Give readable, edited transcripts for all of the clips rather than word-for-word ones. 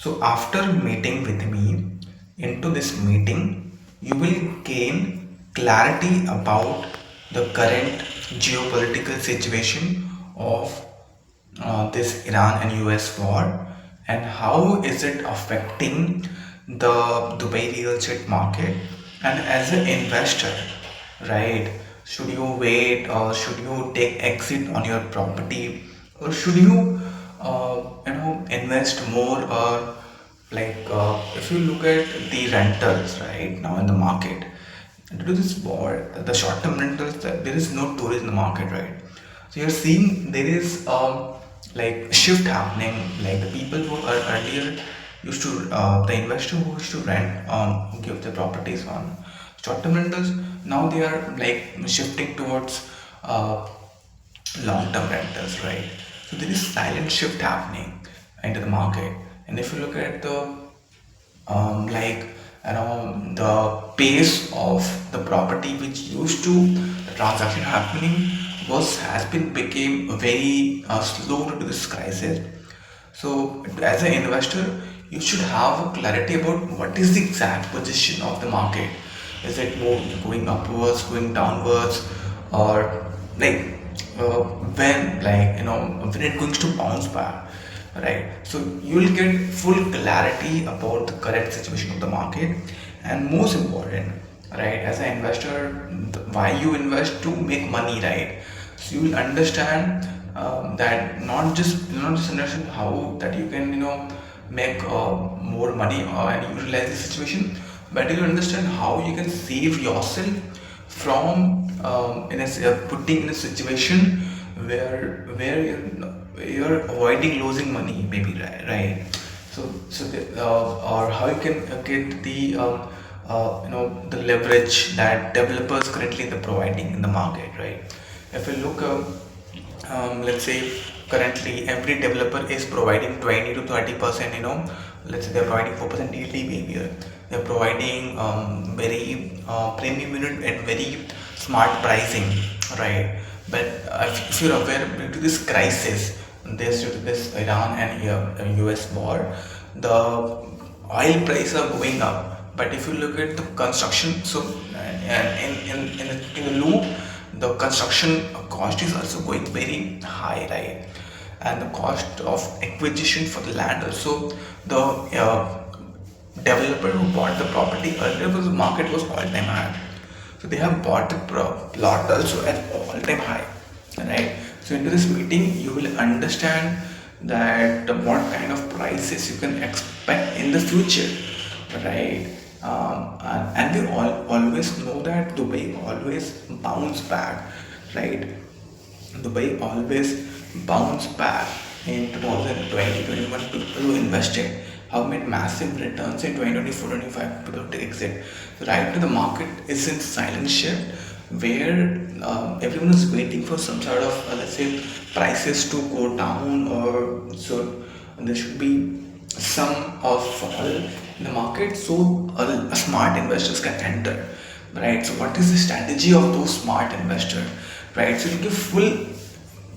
So after meeting with me, into this meeting, you will gain clarity about the current geopolitical situation of this Iran and US war, and how is it affecting the Dubai real estate market. And as an investor, right, should you wait or should you take exit on your property, or should you invest more, or if you look at the rentals right now in the market, due to this war, the short-term rentals, there is no tourist in the market, right? So you're seeing there is like shift happening. Like the people who are earlier used to, the investor who used to rent give the properties on short-term rentals. Now they are like shifting towards long-term rentals, right? So there is silent shift happening into the market. And if you look at the like the pace of the property which used to the transaction happening was has been became very slow due to this crisis. So as an investor, you should have a clarity about what is the exact position of the market. Is it more going upwards, going downwards, or like when when it going to bounce back, right? So you will get full clarity about the current situation of the market, and most important, right, as an investor, why you invest to make money, right? So you will understand that not just understand how that you can make more money and utilize the situation, but you understand how you can save yourself from putting in a situation where you're avoiding losing money, maybe, right? Or how you can get the the leverage that developers currently they're providing in the market, right? If you look let's say currently every developer is providing 20 to 30%, let's say they're providing 4% yield behavior. They're providing very premium unit at very smart pricing, right? But if you're aware, due to this crisis, due to this Iran and US war, the oil prices are going up. But if you look at the construction, so in the loop, the construction cost is also going very high, right? And the cost of acquisition for the land also, the developer who bought the property earlier was the market was all-time high. So they have bought the plot also at all-time high, right? So into this meeting, you will understand that what kind of prices you can expect in the future, right? And we all always know that Dubai always bounce back, right? Dubai always bounced back in 2020, 21. People who invested have made massive returns in 2024, 25. People to exit. So right now the market is in silent shift where everyone is waiting for some sort of let's say prices to go down, or so there should be some of fall in the market, so a smart investors can enter, right? So what is the strategy of those smart investors, right? So you give full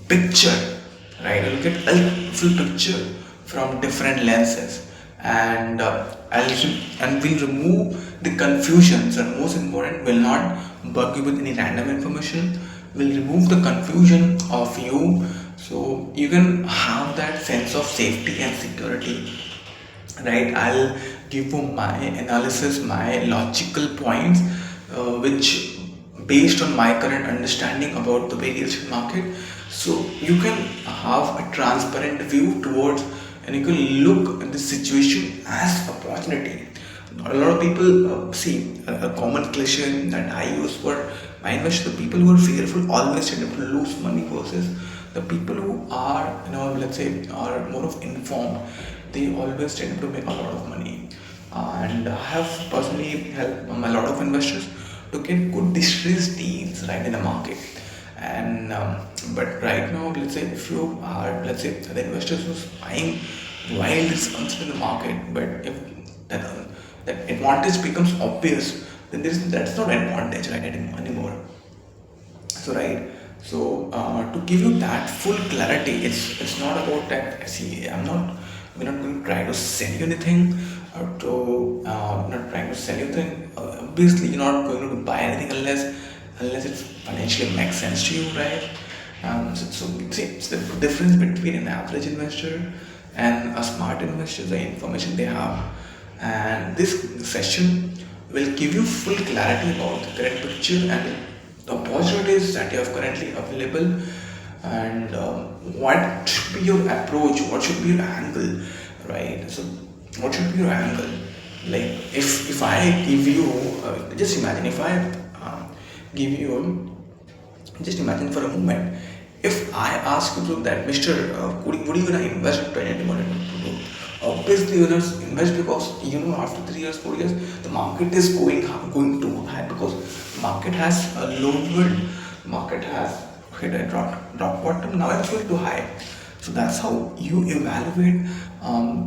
picture, right? You get a full picture from different lenses, and and we'll remove the confusions, and most important, will not bug you with any random information. Will remove the confusion of you, so you can have that sense of safety and security, right? I'll give you my analysis, my logical points, which based on my current understanding about the various market, so you can have a transparent view towards, and you can look at the situation as opportunity. A lot of people see a common cliche that I use for my investors: the people who are fearful always tend to lose money, versus the people who are, let's say, are more of informed, they always tend to make a lot of money. And I have personally helped a lot of investors to get good distressed deals right in the market. And but right now, let's say if you are, let's say the investors who's buying while this comes in the market, but if that, that advantage becomes obvious, then that's not advantage, right, anymore. So right, so to give you that full clarity, it's not about that. See, I'm not We're not going to try to sell you anything or to not trying to sell you anything. Obviously, you're not going to buy anything unless it financially makes sense to you, right? So see, it's the difference between an average investor and a smart investor, the information they have. And this session will give you full clarity about the current picture and the opportunities that you have currently available, and what should be your approach, what should be your angle, right? So what should be your angle? Like, if I give you just imagine if I give you just imagine for a moment, if I ask you to that, Mr. What are you gonna invest in 2022? Obviously, you just invest because after 3 years, 4 years, the market is going too high because market has a low yield, market has hit a drop bottom. Now it's going too high. So that's how you evaluate.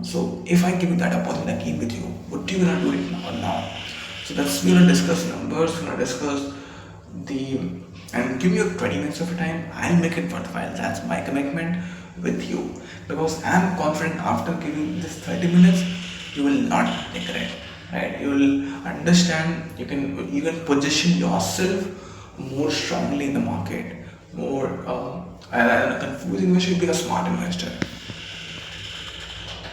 So if I give you that opportunity again with you, what do you gonna do it now? So that's, we're gonna discuss numbers, we're gonna discuss the, and give me your 20 minutes of your time. I'll make it worthwhile. That's my commitment with you, because I'm confident after giving this 30 minutes you will not regret, right? You will understand, you can position yourself more strongly in the market, more and a confused investor, be a smart investor.